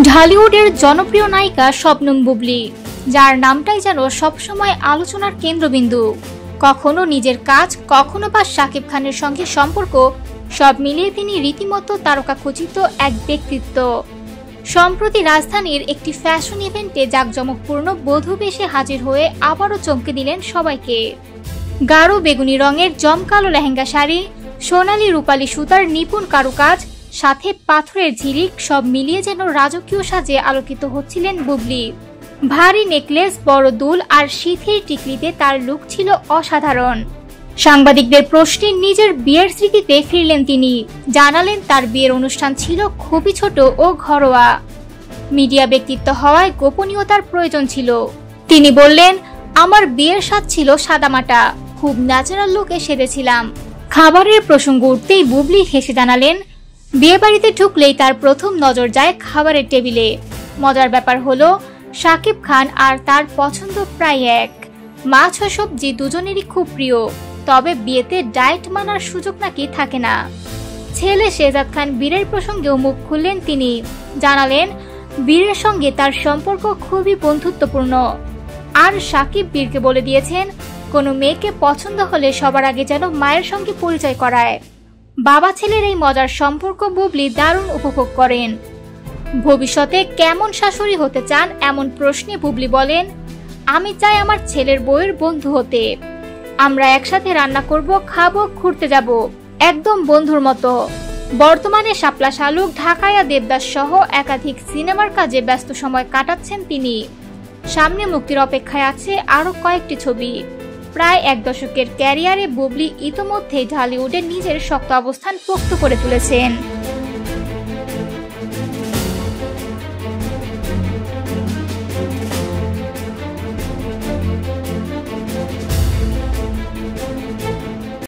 ঢালিউডের জনপ্রিয় নায়িকা শবনম বুবলি, যার নামটাই যেন সবসময় আলোচনার কেন্দ্রবিন্দু। কখনো নিজের কাজ, কখনো বা শাকিব খানের সঙ্গে সম্পর্ক, সব মিলিয়ে তিনি রীতিমতো তারকাখচিত এক ব্যক্তিত্ব। সম্প্রতি রাজধানীর একটি ফ্যাশন ইভেন্টে জাঁকজমকপূর্ণ বধূ বেশে হাজির হয়ে আবারও চমকে দিলেন সবাইকে। গাঢ় বেগুনি রঙের জমকালো লেহেঙ্গা শাড়ি, সোনালী রূপালী সুতার নিপুণ কারুকাজ, সাথে পাথরের ঝিলিক, সব মিলিয়ে যেন রাজকীয় সাজে আলোকিত হচ্ছিলেন বুবলি। ভারী নেকলেস, বড় দুল আর সিঁথির টিকলিতে তার লুক ছিল অসাধারণ। সাংবাদিকদের প্রশ্নে নিজের বিয়ের স্মৃতিতে ফিরলেন তিনি। জানালেন তার বিয়ের অনুষ্ঠান ছিল খুবই ছোট ও ঘরোয়া। মিডিয়া ব্যক্তিত্ব হওয়ায় গোপনীয়তার প্রয়োজন ছিল। তিনি বললেন, আমার বিয়ের স্বাদ ছিল সাদামাটা, খুব ন্যাচারাল লুকে সেজেছিলাম। খাবারের প্রসঙ্গ উঠতেই বুবলি হেসে জানালেন, বিয়ে বাড়িতে ঢুকলেই তার প্রথম নজর যায় খাবারের টেবিলে। মজার ব্যাপার হলো, শাকিব খান আর তার পছন্দ প্রায় এক। মাছ ও সবজি দুজনেরই খুব প্রিয়, তবে বিয়েতে ডায়েট মানার সুযোগ নাকি থাকে না। ছেলে শেহজাদ খান বীরের প্রসঙ্গেও মুখ খুললেন তিনি। জানালেন, বীরের সঙ্গে তার সম্পর্ক খুবই বন্ধুত্বপূর্ণ। আর শাকিব বীরকে বলে দিয়েছেন, কোনো মেয়েকে পছন্দ হলে সবার আগে যেন মায়ের সঙ্গে পরিচয় করায়। বাবা ছেলের এই মজার সম্পর্ক বুবলি দারুণ উপভোগ করেন। ভবিষ্যতে কেমন শাশুড়ি হতে চান এমন প্রশ্নে বুবলি বলেন, আমি চাই আমার ছেলের বউয়ের বন্ধু হতে। আমরা একসাথে রান্না করব, খাবো, ঘুরতে যাব, একদম বন্ধুর মতো। বর্তমানে শাপলা শালুক, ঢাকায়া দেবদাস সহ একাধিক সিনেমার কাজে ব্যস্ত সময় কাটাচ্ছেন তিনি। সামনে মুক্তির অপেক্ষায় আছে আরো কয়েকটি ছবি। প্রায় এক দশকের ক্যারিয়ারে বুবলি ইতোমধ্যেই ঢালিউডে নিজের শক্ত অবস্থান পোক্ত করে তুলেছেন।